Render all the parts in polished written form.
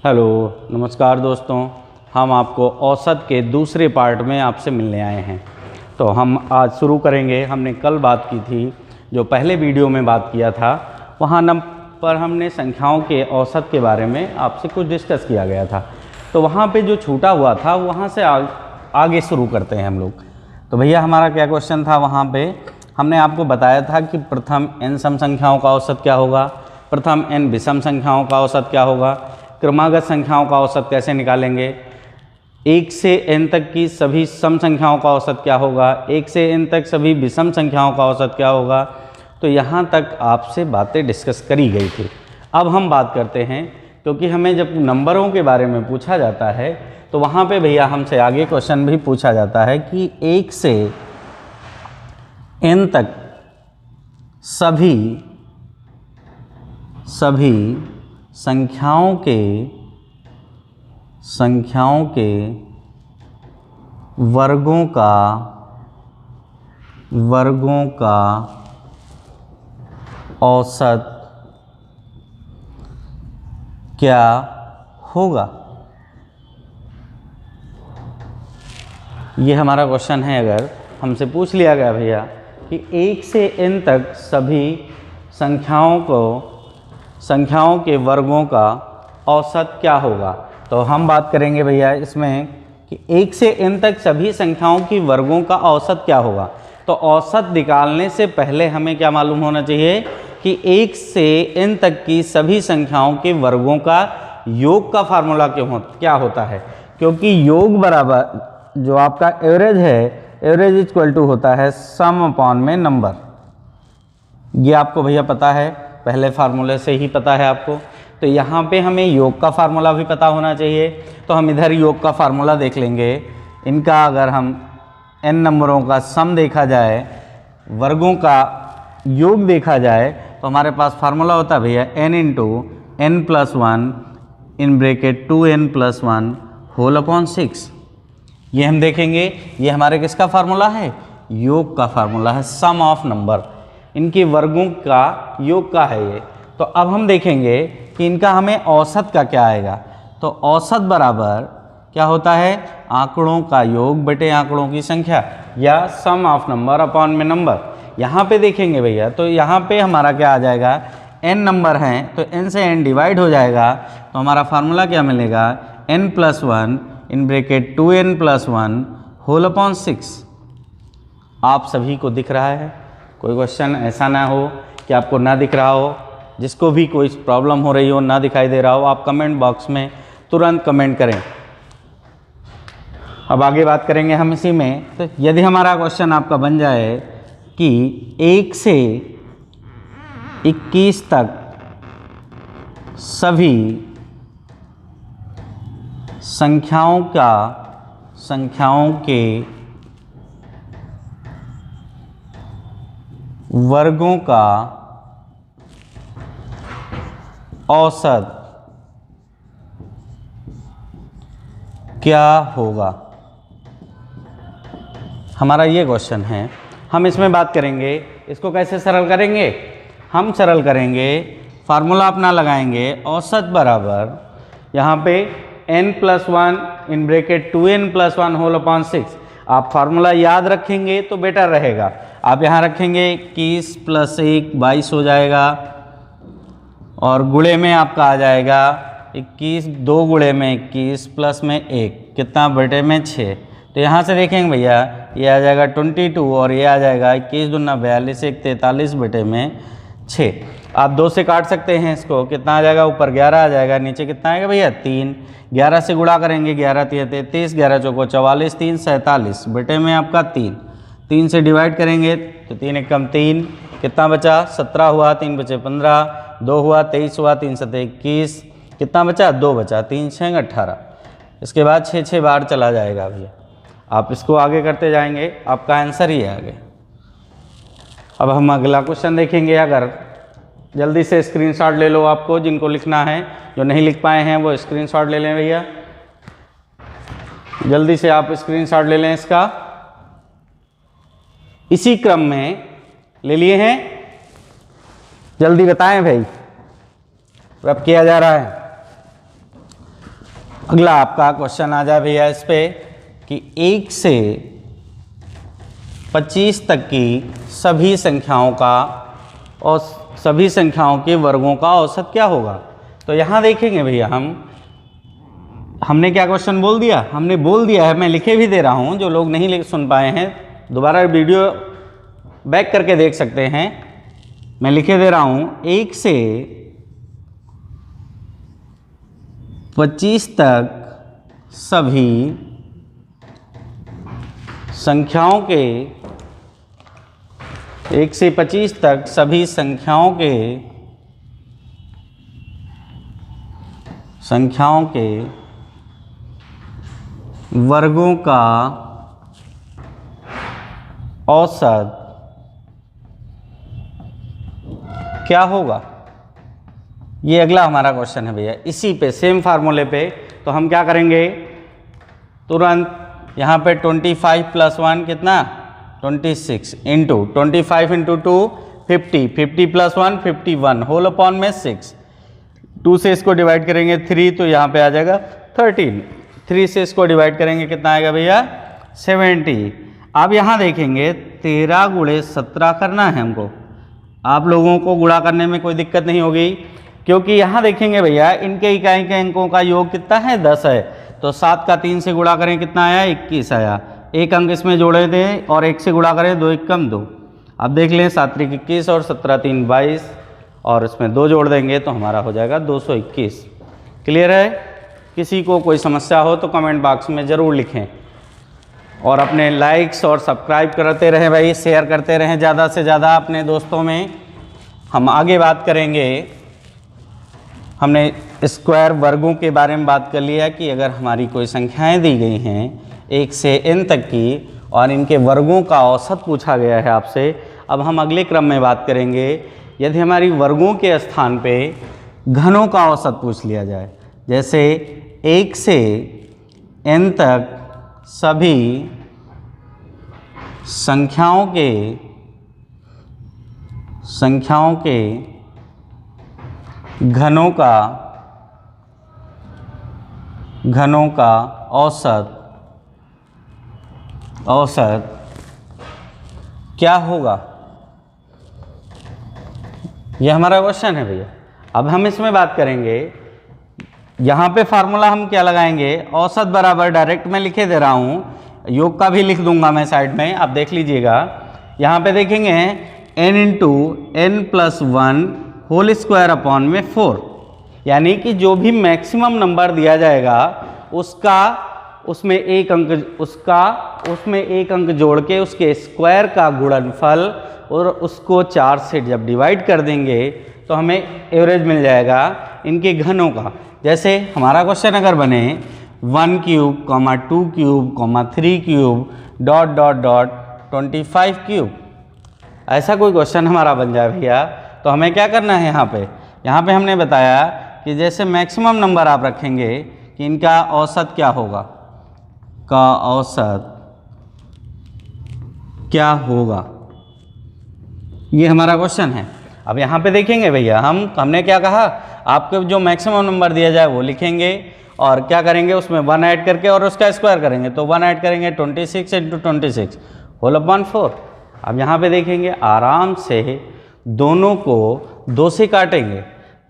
Hello, नमस्कार दोस्तों। हम आपको औसत के दूसरे पार्ट में आपसे मिलने आए हैं। तो हम आज शुरू करेंगे। हमने कल बात की थी, जो पहले वीडियो में बात किया था, वहाँ पर हमने संख्याओं के औसत के बारे में आपसे कुछ डिस्कस किया गया था। तो वहाँ पे जो छूटा हुआ था वहाँ से आगे शुरू करते हैं हम लोग। तो भैया हमारा क्या क्वेश्चन था, वहाँ पे हमने आपको बताया था कि प्रथम n सम संख्याओं का औसत क्या होगा, प्रथम n विषम संख्याओं का औसत क्या होगा, क्रमागत संख्याओं का औसत कैसे निकालेंगे, 1 से n तक की सभी सम संख्याओं का औसत क्या होगा, 1 से n तक सभी विषम संख्याओं का औसत क्या होगा। तो यहाँ तक आपसे बातें डिस्कस करी गई थी। अब हम बात करते हैं, क्योंकि हमें जब नंबरों के बारे में पूछा जाता है तो वहाँ पे भैया हमसे आगे क्वेश्चन भी पूछा जाता है कि 1 से n तक सभी संख्याओं के वर्गों का औसत क्या होगा। ये हमारा क्वेश्चन है। अगर हमसे पूछ लिया गया भैया कि 1 से n तक सभी संख्याओं के वर्गों का औसत क्या होगा, तो हम बात करेंगे भैया इसमें कि 1 से n तक सभी संख्याओं की वर्गों का औसत क्या होगा। तो औसत निकालने से पहले हमें क्या मालूम होना चाहिए कि 1 से n तक की सभी संख्याओं के वर्गों का योग का फार्मूला क्या होता है। क्योंकि योग बराबर जो आपका एवरेज है, एवरेज इक्वल टू होता है सम अपॉन में नंबर। ये आपको भैया पता है, पहले फार्मूले से ही पता है आपको। तो यहाँ पे हमें योग का फार्मूला भी पता होना चाहिए। तो हम इधर योग का फार्मूला देख लेंगे। इनका अगर हम n नंबरों का सम देखा जाए, वर्गों का योग देखा जाए, तो हमारे पास फार्मूला होता है भैया n into n plus 1 in bracket 2n plus 1 whole upon 6। ये हम देखेंगे, ये हमारे किसका फार्मूला है, योग का फार्मूला है, सम ऑफ नंबर, इनके वर्गों का योग का है ये। तो अब हम देखेंगे कि इनका हमें औसत का क्या आएगा। तो औसत बराबर क्या होता है, आंकड़ों का योग बटे आंकड़ों की संख्या, या सम ऑफ नंबर अपॉन में नंबर। यहाँ पे देखेंगे भैया, तो यहाँ पे हमारा क्या आ जाएगा, n नंबर हैं तो n से n डिवाइड हो जाएगा। तो हमारा फार्मूला क्या मिलेगा, n plus 1 in bracket 2n plus 1 whole upon 6। आप सभी को दिख रहा है, कोई क्वेश्चन ऐसा ना हो कि आपको ना दिख रहा हो। जिसको भी कोई प्रॉब्लम हो रही हो, ना दिखाई दे रहा हो, आप कमेंट बॉक्स में तुरंत कमेंट करें। अब आगे बात करेंगे हम इसी में। तो यदि हमारा क्वेश्चन आपका बन जाए कि 1 से 21 तक सभी संख्याओं के वर्गों का औसत क्या होगा, हमारा ये क्वेश्चन है। हम इसमें बात करेंगे, इसको कैसे सरल करेंगे, हम सरल करेंगे, फार्मूला अपना लगाएंगे, औसत बराबर यहाँ पे n plus 1 in bracket 2n plus 1 whole upon 6। आप फार्मूला याद रखेंगे तो बेटर रहेगा। आप यहाँ रखेंगे 21 प्लस 1 22 हो जाएगा, और गुणे में आपका आ जाएगा 21, 2 गुणे में 21 प्लस में 1 कितना बटे में 6। तो यहाँ से देखेंगे भैया, ये आ जाएगा 22 और ये आ जाएगा 21 दूना 42 1 43 बटे में 6। आप 2 से काट सकते हैं इसको, कितना आ जाएगा, ऊपर 11 आ जाएगा, नीचे कितना आएगा भैया 3। 11 से गुणा करेंगे, 11 3 33, 11 चौको 44, 3 47 बटे में आपका 3। 3 से डिवाइड करेंगे तो 3 एकम 3, कितना बचा 17 हुआ, 3 बचे 15, 2 हुआ 23 हुआ, 3 7 21, कितना बचा 2 बचा, 3 6 18। इसके बाद 6 6 बार चला जाएगा भैया। आप इसको आगे करते जाएंगे, आपका आंसर ही है आगे। अब हम अगला क्वेश्चन देखेंगे। अगर जल्दी से स्क्रीनशॉट ले लो, आपको जिनको लिखना है, जो नहीं लिख पाए हैं वो स्क्रीनशॉट ले लें भैया, जल्दी से आप स्क्रीनशॉट ले लें इसका। इसी क्रम में ले लिए हैं, जल्दी बताएं भाई, रब किया जा रहा है। अगला आपका क्वेश्चन आ जाए भैया इस पे कि 1 से 25 तक की सभी संख्याओं का और सभी संख्याओं के वर्गों का औसत क्या होगा। तो यहाँ देखेंगे भैया हमने क्या क्वेश्चन बोल दिया, हमने बोल दिया है, मैं लिखे भी दे रहा हूँ, जो लोग नहीं सुन पाए हैं दोबारा वीडियो बैक करके देख सकते हैं। मैं लिखे दे रहा हूँ 1 से 25 तक सभी संख्याओं के 1 से 25 तक सभी संख्याओं के वर्गों का औसत क्या होगा। ये अगला हमारा क्वेश्चन है भैया। इसी पे सेम फार्मूले पे तो हम क्या करेंगे, तुरंत यहाँ पे 25 + 1 कितना 26 इंटू 25 इंटू 2 50, 50 + 1 51 होल अपॉन में 6, 2 से इसको डिवाइड करेंगे 3 तो यहाँ पे आ जाएगा 13, 3 से इसको डिवाइड करेंगे कितना आएगा भैया 70। अब यहाँ देखेंगे 13 × 17 करना है हमको। आप लोगों को गुणा करने में कोई दिक्कत नहीं होगी, क्योंकि यहाँ देखेंगे भैया इनके इकाई के अंकों का योग कितना है 10 है, तो 7 का 3 से गुणा करें कितना आया 21 आया। एक अंक इसमें जोड़े थे और 1 से गुणा करें 2 × 1 = 2। अब देख लें 7 × 3 = 21 और 17 × 3 = 22 और इसमें 2 जोड़ देंगे तो हमारा हो जाएगा 221। क्लियर है। किसी को कोई समस्या हो तो कमेंट बॉक्स में ज़रूर लिखें और अपने लाइक्स और सब्सक्राइब करते रहें भाई, शेयर करते रहें ज़्यादा से ज़्यादा अपने दोस्तों में। हम आगे बात करेंगे, हमने स्क्वायर वर्गों के बारे में बात कर लिया कि अगर हमारी कोई संख्याएं दी गई हैं 1 से n तक की और इनके वर्गों का औसत पूछा गया है आपसे। अब हम अगले क्रम में बात करेंगे यदि हमारी वर्गों के स्थान पे घनों का औसत पूछ लिया जाए, जैसे 1 से n तक सभी संख्याओं के घनों का औसत क्या होगा। यह हमारा क्वेश्चन है भैया। अब हम इसमें बात करेंगे, यहाँ पे फार्मूला हम क्या लगाएंगे, औसत बराबर डायरेक्ट मैं लिखे दे रहा हूँ, योग का भी लिख दूंगा मैं साइड में, आप देख लीजिएगा। यहाँ पे देखेंगे n × n + 1 whole square upon में 4, यानी कि जो भी मैक्सिमम नंबर दिया जाएगा उसमें एक अंक जोड़ के उसके स्क्वायर का गुणनफल और उसको 4 से जब डिवाइड कर देंगे तो हमें एवरेज मिल जाएगा इनके घनों का। जैसे हमारा क्वेश्चन अगर बने 1 क्यूब, 2 क्यूब, 3 क्यूब ... 25 क्यूब, ऐसा कोई क्वेश्चन हमारा बन जाए भैया, तो हमें क्या करना है यहाँ पे हमने बताया कि जैसे मैक्सिमम नंबर आप रखेंगे कि इनका औसत क्या होगा, का औसत क्या होगा, ये हमारा क्वेश्चन है। अब यहाँ पे देखेंगे भैया हमने क्या कहा, आपको जो मैक्सिमम नंबर दिया जाए वो लिखेंगे और क्या करेंगे उसमें 1 ऐड करके और उसका स्क्वायर करेंगे, तो 1 ऐड करेंगे 26 × 26 होल अपॉन 4। अब यहाँ पे देखेंगे आराम से दोनों को 2 से काटेंगे,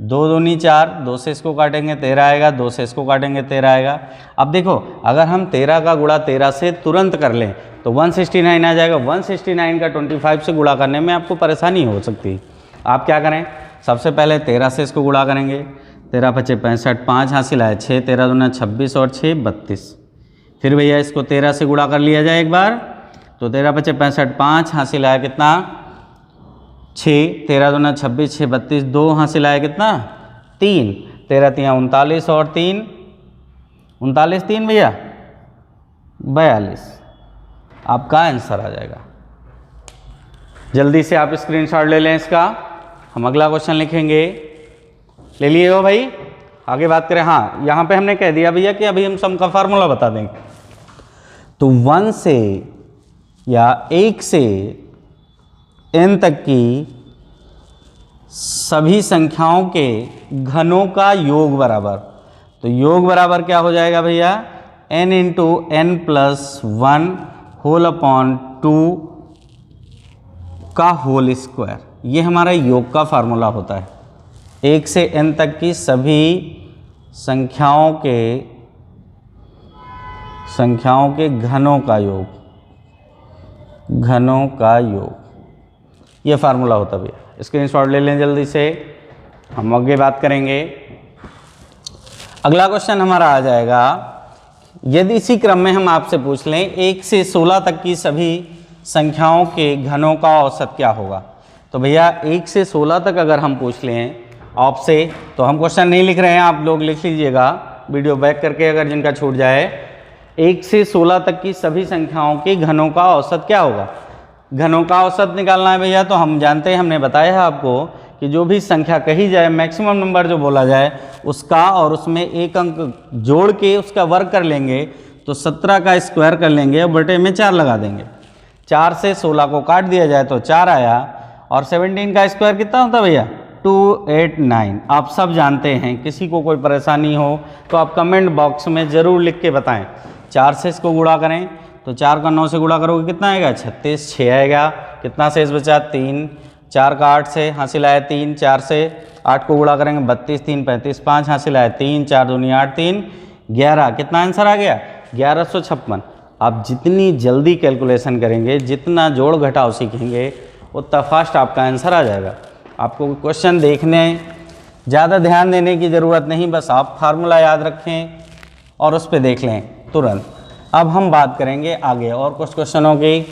2 दूनी 4, 2 से इसको काटेंगे 13 आएगा, 2 से इसको काटेंगे 13 आएगा। अब देखो अगर हम 13 का गुणा 13 से तुरंत कर लें तो 169 आ जाएगा। 169 का 25 से गुणा करने में आपको परेशानी हो सकती है। आप क्या करें, सबसे पहले 13 से इसको गुणा करेंगे, 13 × 5 = 65, 5 हासिल आए 6, 13 दूना 26 और 6 32। फिर भैया इसको 13 से गुणा कर लिया जाए एक बार, तो 13 × 5 = 65, 5 हासिल आया कितना 6, 13 दूना 26, 6 32, 2 हासिल आया कितना 3, 13 × 3 = 39 और 3 39 3 भैया 42, आपका आंसर आ जाएगा। जल्दी से आप स्क्रीनशॉट ले लें इसका। हम अगला क्वेश्चन लिखेंगे, ले लिए हो भाई। आगे बात करें, हाँ यहाँ पे हमने कह दिया भैया कि अभी हम सम का फार्मूला बता देंगे। तो 1 से या 1 से n तक की सभी संख्याओं के घनों का योग बराबर, तो योग बराबर क्या हो जाएगा भैया, n into N plus 1 whole upon 2 का होल स्क्वायर। ये हमारा योग का फार्मूला होता है, 1 से n तक की सभी संख्याओं के घनों का योग, घनों का योग, ये फार्मूला होता है भैया। स्क्रीनशॉट ले लें जल्दी से, हम आगे बात करेंगे। अगला क्वेश्चन हमारा आ जाएगा, यदि इसी क्रम में हम आपसे पूछ लें 1 से 16 तक की सभी संख्याओं के घनों का औसत क्या होगा। तो भैया 1 से 16 तक अगर हम पूछ लें आपसे, तो हम क्वेश्चन नहीं लिख रहे हैं, आप लोग लिख लीजिएगा वीडियो बैक करके, अगर जिनका छूट जाए। 1 से 16 तक की सभी संख्याओं के घनों का औसत क्या होगा। घनों का औसत निकालना है भैया, तो हम जानते हैं, हमने बताया है आपको कि जो भी संख्या कही जाए, मैक्सिमम नंबर जो बोला जाए उसका, और उसमें एक अंक जोड़ के उसका वर्ग कर लेंगे, तो 17 का स्क्वायर कर लेंगे और बटे में 4 लगा देंगे। 4 से 16 को काट दिया जाए तो 4 आया, और 17 का स्क्वायर कितना होता है भैया, 289। आप सब जानते हैं, किसी को कोई परेशानी हो तो आप कमेंट बॉक्स में ज़रूर लिख के बताएं। 4 से इसको गुणा करें तो 4 का 9 से गुणा करोगे कितना आएगा, 36। 6 आएगा, कितना शेष बचा, 3। 4 का 8 से हासिल आया 3। 4 से 8 को गुणा करेंगे 32, 3 35, 5 हासिल आया 3। 4 दूनी 8, 3 11। कितना आंसर आ गया, 1156। आप जितनी जल्दी कैलकुलेशन करेंगे, जितना जोड़ घटाव सीखेंगे, उतना फास्ट आपका आंसर आ जाएगा। आपको क्वेश्चन देखने ज़्यादा ध्यान देने की ज़रूरत नहीं, बस आप फार्मूला याद रखें और उस पर देख लें तुरंत। अब हम बात करेंगे आगे और कुछ क्वेश्चनों की।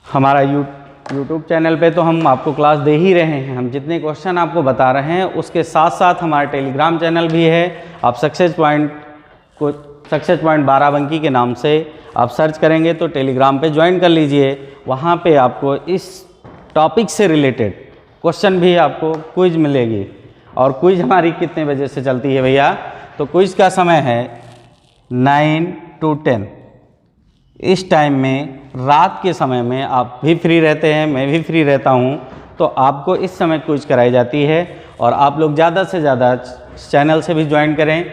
हमारा यूट्यूब चैनल पे तो हम आपको क्लास दे ही रहे हैं, हम जितने क्वेश्चन आपको बता रहे हैं उसके साथ साथ हमारा टेलीग्राम चैनल भी है। आप सक्सेस पॉइंट बाराबंकी के नाम से आप सर्च करेंगे तो टेलीग्राम पे ज्वाइन कर लीजिए। वहाँ पे आपको इस टॉपिक से रिलेटेड क्वेश्चन भी आपको क्विज मिलेगी। और क्विज हमारी कितने बजे से चलती है भैया, तो क्विज का समय है 9 to 10। इस टाइम में, रात के समय में आप भी फ्री रहते हैं, मैं भी फ्री रहता हूं, तो आपको इस समय क्विज कराई जाती है। और आप लोग ज़्यादा से ज़्यादा चैनल से भी ज्वाइन करें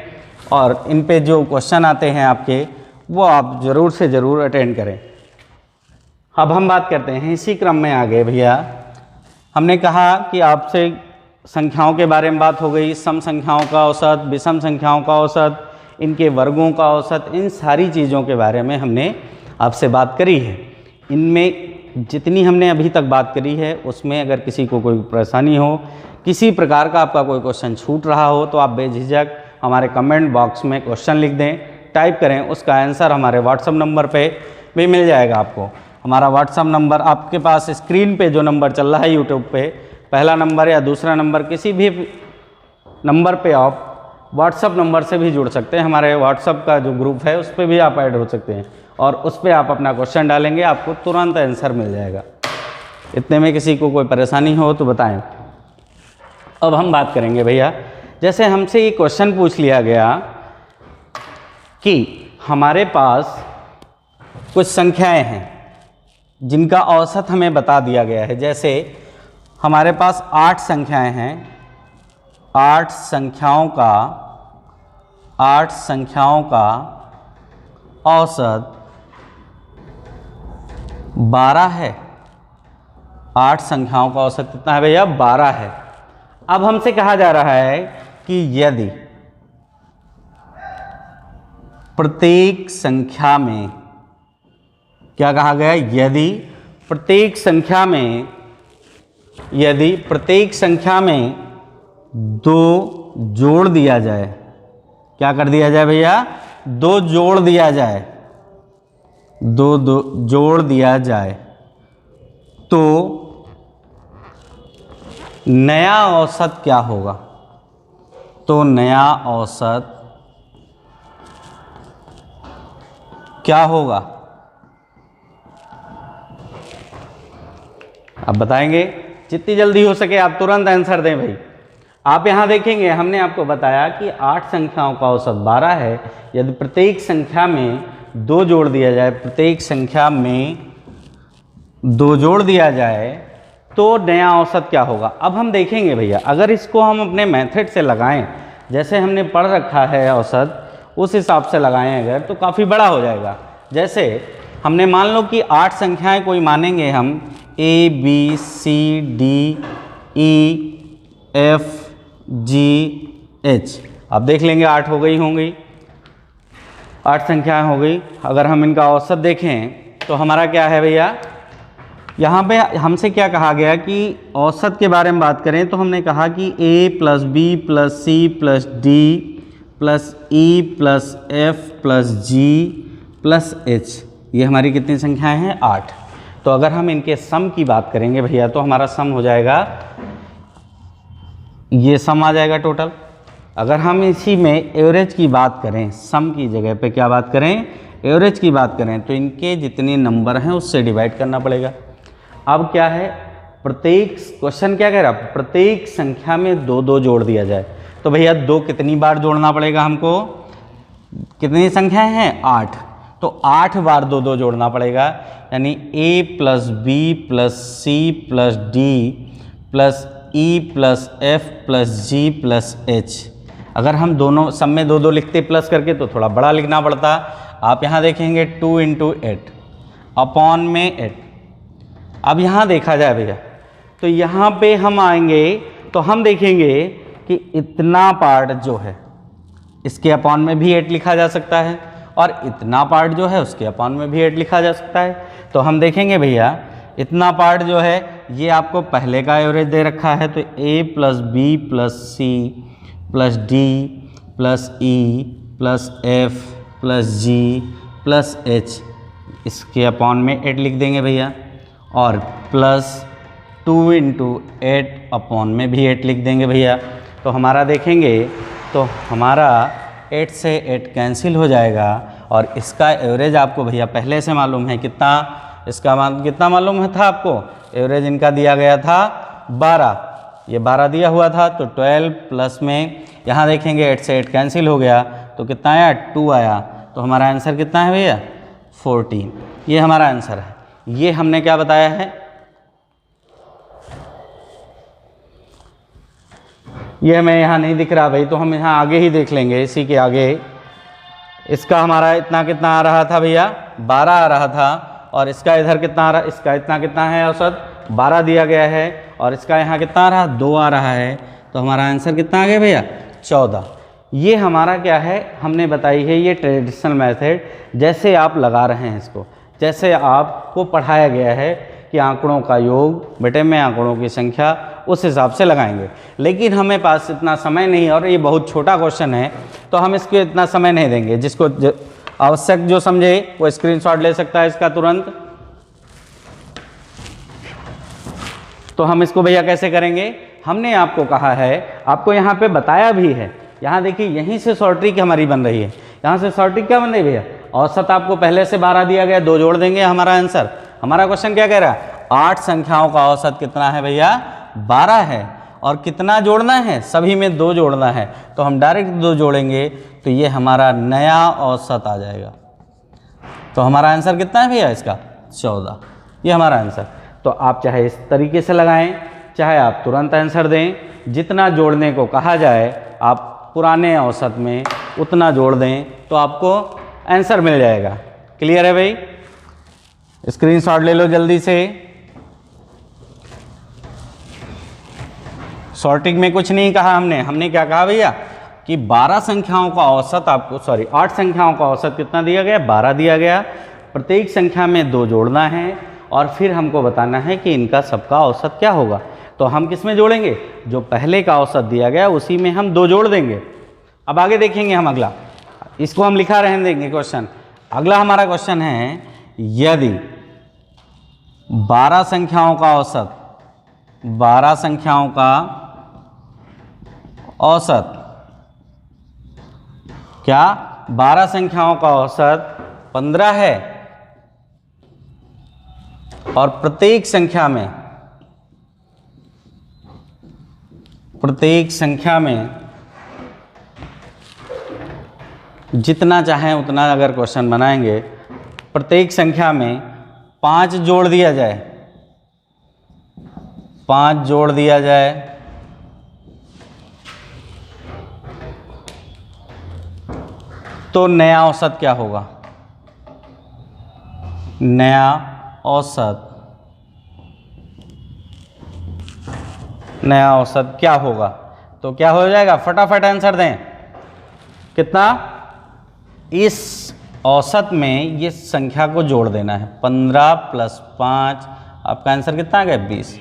और इन पे जो क्वेश्चन आते हैं आपके, वो आप ज़रूर से ज़रूर अटेंड करें। अब हम बात करते हैं इसी क्रम में आगे भैया। हमने कहा कि आपसे संख्याओं के बारे में बात हो गई, सम संख्याओं का औसत, विषम संख्याओं का औसत, इनके वर्गों का औसत, इन सारी चीज़ों के बारे में हमने आपसे बात करी है। इनमें जितनी हमने अभी तक बात करी है उसमें अगर किसी को कोई परेशानी हो, किसी प्रकार का आपका कोई क्वेश्चन छूट रहा हो, तो आप बेझिझक हमारे कमेंट बॉक्स में क्वेश्चन लिख दें, टाइप करें, उसका आंसर हमारे व्हाट्सअप नंबर पे भी मिल जाएगा आपको। हमारा व्हाट्सअप नंबर आपके पास स्क्रीन पे जो नंबर चल रहा है यूट्यूब पे, पहला नंबर या दूसरा नंबर, किसी भी नंबर पे आप व्हाट्सअप नंबर से भी जुड़ सकते हैं। हमारे व्हाट्सअप का जो ग्रुप है उस पर भी आप ऐड हो सकते हैं और उस पर आप अपना क्वेश्चन डालेंगे, आपको तुरंत आंसर मिल जाएगा। इतने में किसी को कोई परेशानी हो तो बताएं। अब हम बात करेंगे भैया, जैसे हमसे ये क्वेश्चन पूछ लिया गया कि हमारे पास कुछ संख्याएं हैं जिनका औसत हमें बता दिया गया है। जैसे हमारे पास 8 संख्याएं हैं, 8 संख्याओं का औसत 12 है। 8 संख्याओं का औसत कितना है भैया, 12 है। अब हमसे कहा जा रहा है कि यदि प्रत्येक संख्या में, क्या कहा गया, यदि प्रत्येक संख्या में 2 जोड़ दिया जाए, क्या कर दिया जाए भैया, 2 जोड़ दिया जाए, 2 जोड़ दिया जाए, तो नया औसत क्या होगा। तो नया औसत क्या होगा, आप बताएंगे। जितनी जल्दी हो सके आप तुरंत आंसर दें भाई। आप यहाँ देखेंगे, हमने आपको बताया कि 8 संख्याओं का औसत 12 है। यदि प्रत्येक संख्या में 2 जोड़ दिया जाए, प्रत्येक संख्या में 2 जोड़ दिया जाए तो नया औसत क्या होगा। अब हम देखेंगे भैया, अगर इसको हम अपने मेथड से लगाएं, जैसे हमने पढ़ रखा है औसत उस हिसाब से लगाएं अगर तो काफ़ी बड़ा हो जाएगा। जैसे हमने मान लो कि 8 संख्याएं कोई मानेंगे हम A B C D E F G H। अब देख लेंगे 8 हो गई होंगी, 8 संख्याएं हो गई। अगर हम इनका औसत देखें तो हमारा क्या है भैया, यहाँ पे हमसे क्या कहा गया कि औसत के बारे में बात करें तो हमने कहा कि A plus B plus C plus D plus E plus F plus G plus H, ये हमारी कितनी संख्याएं हैं 8। तो अगर हम इनके सम की बात करेंगे भैया तो हमारा सम हो जाएगा, ये सम आ जाएगा टोटल। अगर हम इसी में एवरेज की बात करें, सम की जगह पे क्या बात करें, एवरेज की बात करें, तो इनके जितने नंबर हैं उससे डिवाइड करना पड़ेगा। अब क्या है, प्रत्येक क्वेश्चन क्या कह रहा है, प्रत्येक संख्या में 2 2 जोड़ दिया जाए। तो भैया 2 कितनी बार जोड़ना पड़ेगा हमको, कितनी संख्याएं हैं 8, तो 8 बार 2 2 जोड़ना पड़ेगा। यानी A plus B plus C plus D plus E plus F plus G plus H। अगर हम दोनों सब में 2 2 लिखते प्लस करके तो थोड़ा बड़ा लिखना पड़ता। आप यहाँ देखेंगे 2 × 8 अपॉन में 8। अब यहाँ देखा जाए भैया तो यहाँ पे हम आएंगे तो हम देखेंगे कि इतना पार्ट जो है इसके अपॉन में भी 8 लिखा जा सकता है और इतना पार्ट जो है उसके अपॉन में भी 8 लिखा जा सकता है। तो हम देखेंगे भैया इतना पार्ट जो है ये आपको पहले का एवरेज दे रखा है, तो A plus B plus C plus D plus E plus F plus G plus H, इसके अपॉन में 8 लिख देंगे भैया, और प्लस 2 × 8 अपॉन में भी 8 लिख देंगे भैया। तो हमारा देखेंगे तो हमारा 8 से 8 कैंसिल हो जाएगा और इसका एवरेज आपको भैया पहले से मालूम है कितना, इसका कितना मालूम है था आपको, एवरेज इनका दिया गया था 12, ये 12 दिया हुआ था। तो 12 प्लस में यहाँ देखेंगे 8 से 8 कैंसिल हो गया तो कितना आया 2 आया। तो हमारा आंसर कितना है भैया 14, ये हमारा आंसर है। ये हमने क्या बताया है, ये हमें यहाँ नहीं दिख रहा भाई, तो हम यहाँ आगे ही देख लेंगे, इसी के आगे। इसका हमारा इतना कितना आ रहा था भैया 12 आ रहा था, और इसका इधर कितना आ रहा, इसका इतना कितना है औसत 12 दिया गया है, और इसका यहाँ कितना आ रहा 2 आ रहा है। तो हमारा आंसर कितना आ गया भैया 14। ये हमारा क्या है, हमने बताई है ये ट्रेडिशनल मेथड, जैसे आप लगा रहे हैं इसको, जैसे आपको पढ़ाया गया है कि आंकड़ों का योग बेटे में आंकड़ों की संख्या, उस हिसाब से लगाएंगे। लेकिन हमें पास इतना समय नहीं, और ये बहुत छोटा क्वेश्चन है तो हम इसको इतना समय नहीं देंगे। जिसको आवश्यक जो समझे वो स्क्रीनशॉट ले सकता है इसका तुरंत। तो हम इसको भैया कैसे करेंगे, हमने आपको कहा है, आपको यहाँ पे बताया भी है। यहाँ देखिए यहीं से शॉर्ट ट्रिक हमारी बन रही है, यहाँ से शॉर्ट ट्रिक क्या बन रही है भैया, औसत आपको पहले से 12 दिया गया, 2 जोड़ देंगे हमारा आंसर। हमारा क्वेश्चन क्या कह रहा है, 8 संख्याओं का औसत कितना है भैया 12 है, और कितना जोड़ना है, सभी में 2 जोड़ना है। तो हम डायरेक्ट 2 जोड़ेंगे तो ये हमारा नया औसत आ जाएगा। तो हमारा आंसर कितना है भैया इसका 14, ये हमारा आंसर। तो आप चाहे इस तरीके से लगाएं, चाहे आप तुरंत आंसर दें, जितना जोड़ने को कहा जाए आप पुराने औसत में उतना जोड़ दें तो आपको आंसर मिल जाएगा। क्लियर है भाई, स्क्रीनशॉट ले लो जल्दी से। शॉर्टिंग में कुछ नहीं कहा हमने क्या कहा भैया कि 12 संख्याओं का औसत आपको 8 संख्याओं का औसत कितना दिया गया 12 दिया गया। प्रत्येक संख्या में 2 जोड़ना है और फिर हमको बताना है कि इनका सबका औसत क्या होगा। तो हम किस में जोड़ेंगे, जो पहले का औसत दिया गया उसी में हम 2 जोड़ देंगे। अब आगे देखेंगे हम अगला, इसको हम लिखा रहने देंगे क्वेश्चन। अगला हमारा क्वेश्चन है, यदि 12 संख्याओं का औसत 12 संख्याओं का औसत क्या 12 संख्याओं का औसत 15 है और प्रत्येक संख्या में जितना चाहें उतना अगर क्वेश्चन बनाएंगे, प्रत्येक संख्या में 5 जोड़ दिया जाए, 5 जोड़ दिया जाए तो नया औसत क्या होगा? नया औसत, नया औसत क्या होगा? तो क्या हो जाएगा, फटाफट आंसर दें। कितना? इस औसत में ये संख्या को जोड़ देना है, 15 + 5, आपका आंसर कितना आ गया? 20।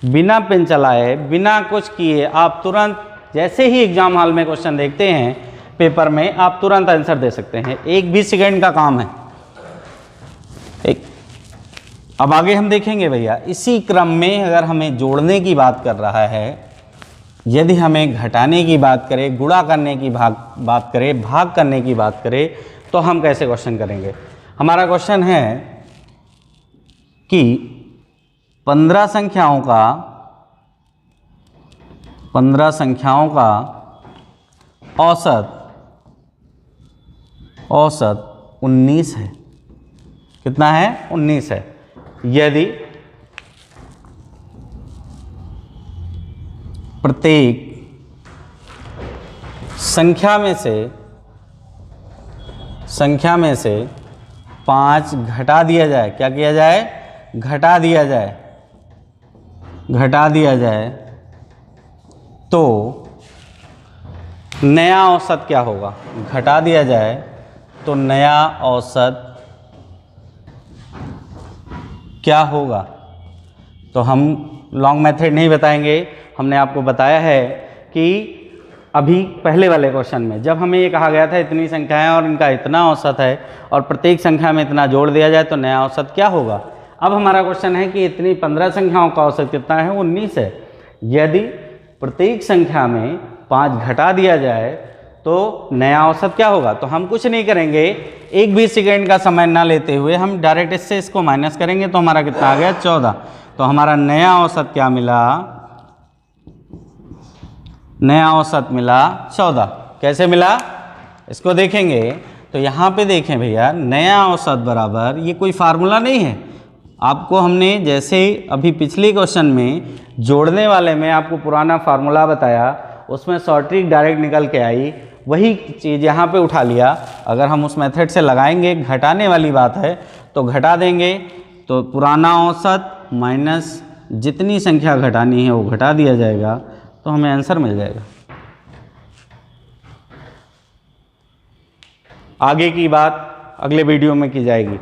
बिना पेन चलाए, बिना कुछ किए आप तुरंत, जैसे ही एग्जाम हॉल में क्वेश्चन देखते हैं पेपर में, आप तुरंत आंसर दे सकते हैं। 1 भी सेकंड का काम है। अब आगे हम देखेंगे भैया, इसी क्रम में अगर हमें जोड़ने की बात कर रहा है, यदि हमें घटाने की बात करें, गुणा करने की बात करें, भाग करने की बात करें, तो हम कैसे क्वेश्चन करेंगे? हमारा क्वेश्चन है कि 15 संख्याओं का औसत 19 है। कितना है? 19 है। यदि प्रत्येक संख्या में से 5 घटा दिया जाए, क्या किया जाए? घटा दिया जाए, तो नया औसत क्या होगा? घटा दिया जाए तो नया औसत क्या होगा? तो हम लॉन्ग मेथड नहीं बताएंगे, हमने आपको बताया है कि अभी पहले वाले क्वेश्चन में जब हमें ये कहा गया था इतनी संख्याएं और इनका इतना औसत है और प्रत्येक संख्या में इतना जोड़ दिया जाए तो नया औसत क्या होगा। अब हमारा क्वेश्चन है कि इतनी 15 संख्याओं का औसत कितना है? 19 है। यदि प्रत्येक संख्या में 5 घटा दिया जाए तो नया औसत क्या होगा? तो हम कुछ नहीं करेंगे, 1 भी सेकेंड का समय ना लेते हुए हम डायरेक्ट इससे इसको माइनस करेंगे तो हमारा कितना आ गया? 14। तो हमारा नया औसत क्या मिला? नया औसत मिला 14। कैसे मिला इसको देखेंगे। तो यहाँ पे देखें भैया, नया औसत बराबर, ये कोई फार्मूला नहीं है। आपको हमने जैसे अभी पिछले क्वेश्चन में जोड़ने वाले में आपको पुराना फार्मूला बताया, उसमें शॉर्ट ट्रिक डायरेक्ट निकल के आई, वही चीज़ यहाँ पे उठा लिया। अगर हम उस मेथड से लगाएंगे, घटाने वाली बात है तो घटा देंगे, तो पुराना औसत माइनस जितनी संख्या घटानी है वो घटा दिया जाएगा, तो हमें आंसर मिल जाएगा। आगे की बात अगले वीडियो में की जाएगी।